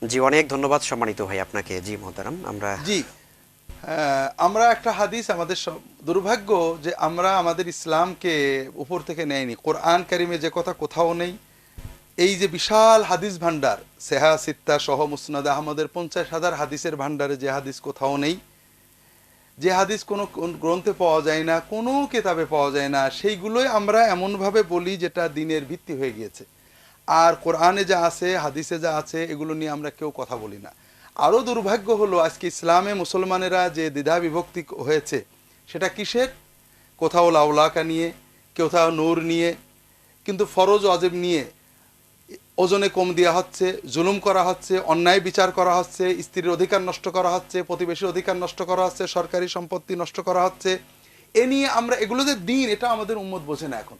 জি, অনেক ধন্যবাদ সম্মানিত ভাই আপনাকে। জি মোহতারাম, আমরা জি, আমরা একটা হাদিস আমাদের দুর্ভাগ্য যে আমরা আমাদের ইসলামকে উপর থেকে নেয়নি। কোরআন কারিমে যে কথা কোথাও নেই, এই যে বিশাল হাদিস ভান্ডার, সেহা সিত্তা সহ মুসনাদ আহমদের 50,000 হাদিসের ভান্ডারে যে হাদিস কোথাও নেই, যে হাদিস কোনো গ্রন্থে পাওয়া যায় না, কোনো কেতাবে পাওয়া যায় না, সেইগুলোই আমরা এমনভাবে বলি যেটা দিনের ভিত্তি হয়ে গিয়েছে। আর কোরআনে যা আছে, হাদিসে যা আছে, এগুলো নিয়ে আমরা কেউ কথা বলি না। আরও দুর্ভাগ্য হলো আজকে ইসলামে মুসলমানেরা যে দ্বিধা বিভক্তি হয়েছে, সেটা কিসের? কোথাও লাউলাকা নিয়ে, কোথাও নূর নিয়ে, কিন্তু ফরজ ওয়াজিব নিয়ে ওজনে কম দেওয়া হচ্ছে, জুলুম করা হচ্ছে, অন্যায় বিচার করা হচ্ছে, স্ত্রীর অধিকার নষ্ট করা হচ্ছে, প্রতিবেশীর অধিকার নষ্ট করা হচ্ছে, সরকারি সম্পত্তি নষ্ট করা হচ্ছে। এ নিয়ে আমরা, এগুলো যে দিন, এটা আমাদের উম্মত বোঝে না এখন।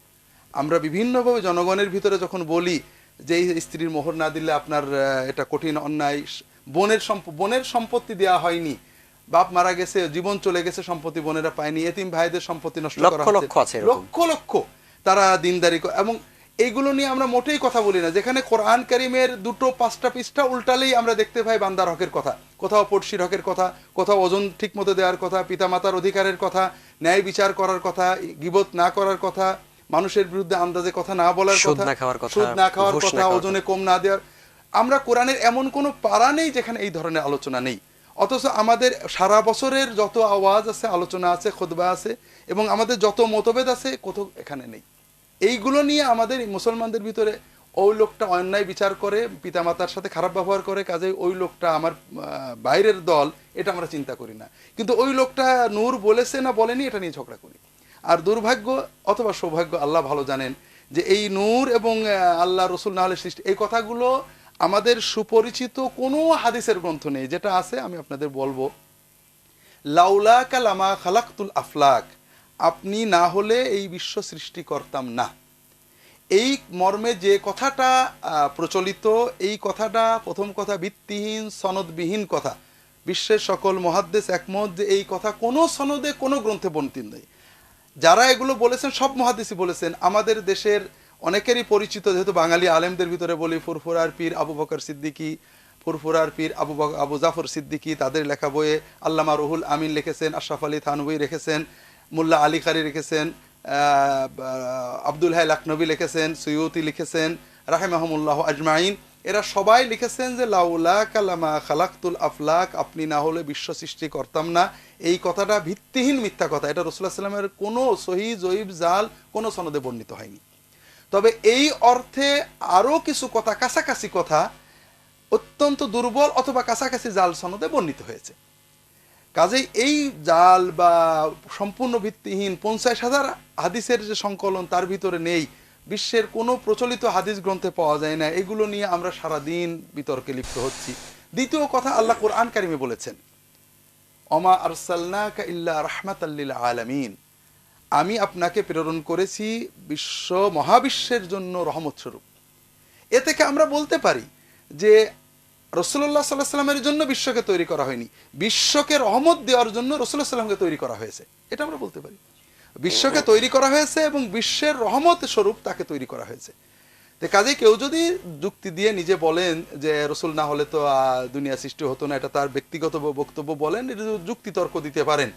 আমরা বিভিন্নভাবে জনগণের ভিতরে যখন বলি যে এই স্ত্রীর মোহর না দিলে আপনার এটা কঠিন অন্যায়, বোনের সম্পত্তি দেওয়া হয়নি, বাপ মারা গেছে, জীবন চলে গেছে, সম্পত্তি বোনেরা পায়নি, এতিম ভাইদের সম্পত্তি নষ্ট করা লক্ষ হচ্ছে, লক্ষ আছে এরকম। লক্ষ লক্ষ তারা দিনদারি এবং এইগুলো নিয়ে আমরা মোটেই কথা বলি না। যেখানে কোরআন কারিমের 2-5টা পৃষ্ঠা উল্টালেই আমরা দেখতে পাই বান্দার হকের কথা, কোথাও পড়শির হকের কথা, কোথাও ওজন ঠিক মতো দেওয়ার কথা, পিতামাতার অধিকারের কথা, ন্যায় বিচার করার কথা, গীবত না করার কথা, মানুষের বিরুদ্ধে আন্দাজে কথা না বলার সুদ কথা, না খাওয়ার কথা, সুদ না খাওয়ার ঘুষ না কথা, খাওয়ার ওজনে কথা। কম না দেওয়ার। আমরা কোরআনের এমন কোনো পারা নেই যেখানে এই ধরনের আলোচনা নেই। অথচ আমাদের সারা বছরের যত আওয়াজ আছে, আলোচনা আছে, খুতবা আছে, এবং আমাদের যত মতভেদ আছে, কোথাও এখানে নেই। এইগুলো নিয়ে আমাদের মুসলমানদের ভিতরে ওই লোকটা অন্যায় বিচার করে, পিতামাতার সাথে খারাপ ব্যবহার করে, কাজে ওই লোকটা আমার বাইরের দল, এটা আমরা চিন্তা করি না। কিন্তু ওই লোকটা নূর বলেছে না বলেনি, এটা নিয়ে ঝগড়া করি। আর দুর্ভাগ্য অথবা সৌভাগ্য, আল্লাহ ভালো জানেন, যে এই নূর এবং আল্লাহ রসুল না হলে সৃষ্টি, এই কথাগুলো আমাদের সুপরিচিত কোনো হাদিসের গ্রন্থ নেই। যেটা আছে আমি আপনাদের বলবো, লাউলা কালামা খালাকতুল আফলাক, আপনি না হলে এই বিশ্ব সৃষ্টি করতাম না। এই মর্মে যে কথাটা প্রচলিত, এই কথাটা প্রথম কথা ভিত্তিহীন, সনদবিহীন কথা। বিশ্বের সকল মুহাদ্দিস একমত যে এই কথা কোনো সনদে, কোনো গ্রন্থে বর্ণিত নেই। যারা এগুলো বলেছেন সব মুহাদ্দিসই বলেছেন। আমাদের দেশের অনেকেরই পরিচিত, যেহেতু বাঙালি আলেমদের ভিতরে বলি, ফুরফুরার পীর আবু বকর সিদ্দিকী, ফুরফুরার পীর আবু জাফর সিদ্দিকী, তাদের লেখা বইয়ে আল্লামা রুহুল আমিন লিখেছেন, আশরাফ আলী থানভী লিখেছেন, মোল্লা আলী কারি লিখেছেন, আব্দুল হাই লাকনবী লিখেছেন, সুয়ুতি লিখেছেন, রাহিমাহুমুল্লাহ আজমাইন। এরা সবাই লিখেছেন যে লাউলা কালামা খালাকতুল আফলাক, আপনি না হলে বিশ্ব সৃষ্টি করতাম না। এই কথাটা ভিত্তিহীন মিথ্যা কথা। এটা রাসূলুল্লাহ সাল্লাল্লাহু আলাইহি ওয়াসাল্লামের কোনো সহিহ জয়ীফ জাল কোনো সনদে বর্ণিত হয়নি। তবে এই অর্থে আরও কিছু কথা, কাছাকাছি কথা, অত্যন্ত দুর্বল অথবা কাছাকাছি জাল সনদে বর্ণিত হয়েছে। কাজেই এই জাল বা সম্পূর্ণ ভিত্তিহীন 50,000 হাদিসের যে সংকলন, তার ভিতরে নেই, বিশ্বের কোনো প্রচলিত হাদিস গ্রন্থে পাওয়া যায় না। এগুলো নিয়ে আমরা সারাদিন বিতর্কে লিপ্ত হচ্ছি। দ্বিতীয় কথা, আল্লাহ কোরআন কারিমে বলেছেন, অমা আরসালনাকা ইল্লা রাহমাতাল লিল আলামিন, আমি আপনাকে প্রেরণ করেছি বিশ্ব মহাবিশ্বের জন্য রহমত স্বরূপ। এ থেকে আমরা বলতে পারি যে রাসূলুল্লাহ সাল্লাল্লাহু আলাইহি ওয়াসাল্লামের জন্য বিশ্বকে তৈরি করা হয়নি, বিশ্বকে রহমত দেওয়ার জন্য রাসূলুল্লাহ সাল্লাল্লাহু আলাইহি ওয়াসাল্লামকে তৈরি করা হয়েছে। এটা আমরা বলতে পারি। বিশ্বকে তৈরি করা হয়েছে এবং বিশ্বের রহমত স্বরূপ তাকে তৈরি করা হয়েছে। তো কাজে কেউ যদি যুক্তি দিয়ে নিজে বলেন যে রসুল না হলে তো দুনিয়া সৃষ্টি হতো না, এটা তার ব্যক্তিগত বক্তব্য, বলেন, এটা যুক্তি তর্ক দিতে পারেন।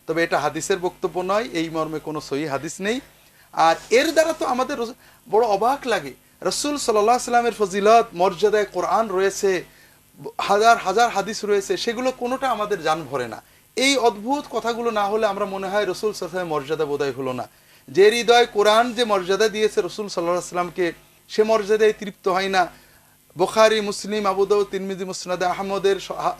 তবে এটা হাদিসের বক্তব্য নয়, এই মর্মে কোনো সহি হাদিস নেই। আর এর দ্বারা তো আমাদের বড় অবাক লাগে, রসুল সাল্লাল্লাহু আলাইহি ওয়াসাল্লামের ফজিলত, মর্যাদায় কোরআন রয়েছে, হাজার হাজার হাদিস রয়েছে, সেগুলো কোনোটা আমাদের জান ভরে না। এই অদ্ভুত কথাগুলো না হলে আমরা মনে হয় রসুল সাল্লাল্লাহু আলাইহি ওয়াসাল্লামের মর্যাদা বোধহয় হলো না। যে হৃদয় কোরআন যে মর্যাদা দিয়েছে রসুল সাল্লাল্লাহু আলাইহি ওয়াসাল্লামকে, সে মর্যাদায় তৃপ্ত হয় না। বুখারী, মুসলিম, আবু দাউদ, তিরমিজি, মুসনাদে আহমদের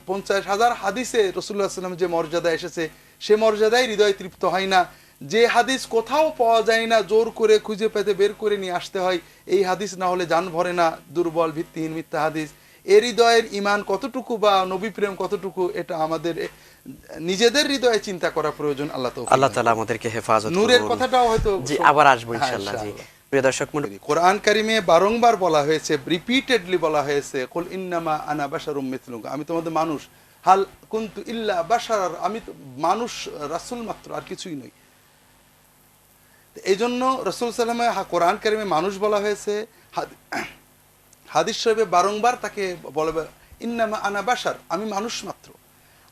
50,000 হাদিসে রাসূলুল্লাহ সাল্লাল্লাহু আলাইহি ওয়াসাল্লাম যে মর্যাদা এসেছে, সে মর্যাদায় হৃদয় তৃপ্ত হয় না। যে হাদিস কোথাও পাওয়া যায় না, জোর করে খুঁজে পেতে বের করে নিয়ে আসতে হয়, এই হাদিস না হলে জান ভরে না, দুর্বল, ভিত্তিহীন, মিথ্যা হাদিস। এর হৃদয়ের ইমান কতটুকু বা নবী প্রেম কতটুকু, এটা আমাদের নিজেদের হৃদয়ে চিন্তা করা প্রয়োজন। আল্লাহ তাআলা আমাদেরকে হেফাজত করুন। নূরের কথাটাও হয়তো জি, আবার আসবো ইনশাআল্লাহ। জি, প্রিয় দর্শক মণ্ডলী, কোরআন কারিমে বারংবার বলা হয়েছে, রিপিটেডলি বলা হয়েছে, কুল ইন্নামা আনা বাশারুম মিথলুকুম, আমি তোমাদের মানুষ, হাল কুনতু ইল্লা বাশার, আমি তো মানুষ, রাসূল মাত্র, আর কিছুই নই। এই জন্য রাসূল সাল্লাল্লাহু আলাইহি ওয়াসাল্লাম কোরআন কারিমে মানুষ বলা হয়েছে, হাদিস শরীফে বারংবার তাকে বলে, ইন্নামা আনা বাশার, আমি মানুষ মাত্র।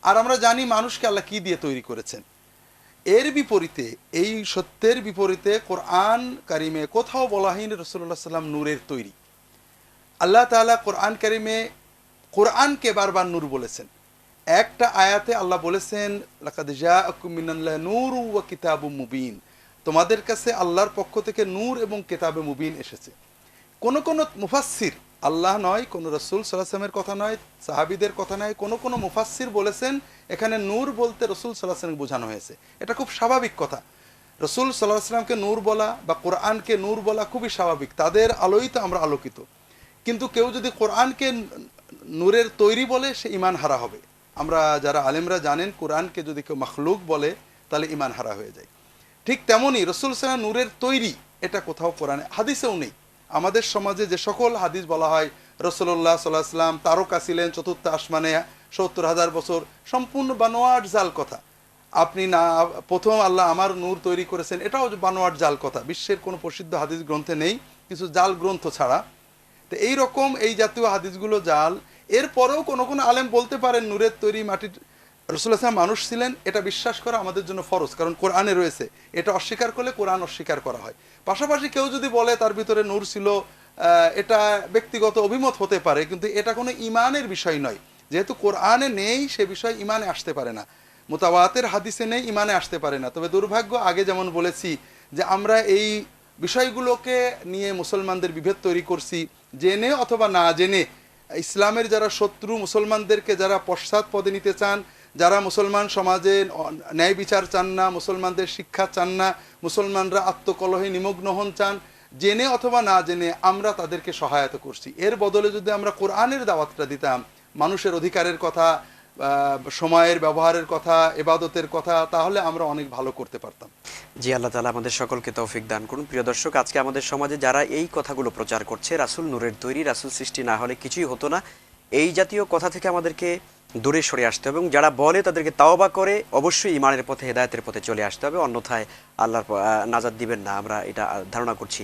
আর আমরা জানি মানুষকে আল্লাহ কি দিয়ে তৈরি করেছেন। এর বিপরীতে, এই সত্যের বিপরীতে কোরআন কারিমে কোথাও বলা হয়নি রাসূলুল্লাহ সাল্লাম নূরের তৈরি। আল্লাহ তাআলা কোরআন কারিমে কোরআনকে বারবার নূর বলেছেন। একটা আয়াতে আল্লাহ বলেছেন লাকাদ জাআকুম মিনাল্লাহি নূরুন ওয়া কিতাবুম মুবিন, তোমাদের কাছে আল্লাহর পক্ষ থেকে নূর এবং কিতাবে মুবিন এসেছে। কোন কোন মুফাসসির, আল্লাহ নয়, কোন রাসূল সাল্লাল্লাহু আলাইহি ওয়াসাল্লামের কথা নয়, সাহাবীদের কথা নয়, কোন কোন মুফাসসির বলেছেন এখানে নূর বলতে রাসূল সাল্লাল্লাহু আলাইহি ওয়াসাল্লামকে বোঝানো হয়েছে। এটা খুব স্বাভাবিক কথা। রাসূল সাল্লাল্লাহু আলাইহি ওয়াসাল্লামকে নূর বলা বা কোরআনকে নূর বলা খুবই স্বাভাবিক, তাদের আলোই তো আমরা আলোকিত। কিন্তু কেউ যদি কোরআনকে নূরের তৈরি বলে সে ঈমান হারা হবে। আমরা যারা আলেমরা জানেন কোরআনকে যদি কেউ মাখলুক বলে তাহলে ঈমান হারা হয়ে যায়। ঠিক তেমনই রাসূল সাল্লাল্লাহু আলাইহি ওয়াসাল্লাম নূরের তৈরি, এটা কোথাও কোরআনে হাদিসেও নেই। আমাদের সমাজে যে সকল হাদিস বলা হয় রাসূলুল্লাহ সাল্লাল্লাহু আলাইহি ওয়াসাল্লাম তারকা ছিলেন চতুর্থ আসমানে ৭০,০০০ বছর, সম্পূর্ণ বানোয়াট জাল কথা। আপনি না প্রথম আল্লাহ আমার নূর তৈরি করেছেন, এটাও বানোয়াট জাল কথা। বিশ্বের কোনো প্রসিদ্ধ হাদিস গ্রন্থে নেই, কিছু জাল গ্রন্থ ছাড়া। তো এইরকম এই জাতীয় হাদিসগুলো জাল। এরপরেও কোনো কোনো আলেম বলতে পারেন নূরের তৈরি মাটির, রাসূলুল্লাহ সাল্লাল্লাহু আলাইহি ওয়াসাল্লাম মানুষ ছিলেন, এটা বিশ্বাস করা আমাদের জন্য ফরজ, কারণ কোরআনে রয়েছে। এটা অস্বীকার করলে কোরআন অস্বীকার করা হয়। পাশাপাশি কেউ যদি বলে তার ভিতরে নূর ছিল, এটা ব্যক্তিগত অভিমত হতে পারে, কিন্তু এটা কোনো ঈমানের বিষয় নয়। যেহেতু কোরআনে নেই সে বিষয় ঈমানে আসতে পারে না, মুতাওয়াতির হাদিসে নেই, ঈমানে আসতে পারে না। তবে দুর্ভাগ্য, আগে যেমন বলেছি যে আমরা এই বিষয়গুলোকে নিয়ে মুসলমানদের বিভেদ তৈরি করছি, জেনে অথবা না জেনে। ইসলামের যারা শত্রু, মুসলমানদেরকে যারা পশ্চাৎপদে নিতে চান, যারা মুসলমান সমাজে ন্যায় বিচার চান না, মুসলমানদের শিক্ষা চান না, মুসলমানরা আত্মকলহে নিমগ্ন হন চান, জেনে অথবা না জেনে আমরা তাদেরকে সহায়তা করছি। এর বদলে যদি আমরা কোরআনের দাওয়াতটা দিতাম, মানুষের অধিকারের কথা, সময়ের ব্যবহারের কথা, ইবাদতের কথা, তাহলে আমরা অনেক ভালো করতে পারতাম। জি, আল্লাহ তাআলা আমাদের সকলকে তৌফিক দান করুন। প্রিয় দর্শক, আজকে আমাদের সমাজে যারা এই কথাগুলো প্রচার করছে, রাসূল নূরের তৈরি, রাসূল সৃষ্টি না হলে কিছুই হতো না, এই জাতীয় কথা থেকে আমাদেরকে দূরে সরে আসতে হবে এবং যারা বলে তাদেরকে তাওবা করে অবশ্যই ঈমানের পথে, হেদায়েতের পথে চলে আসতে হবে, অন্যথায় আল্লাহর নাজাত দিবেন না, আমরা এটা ধারণা করছি।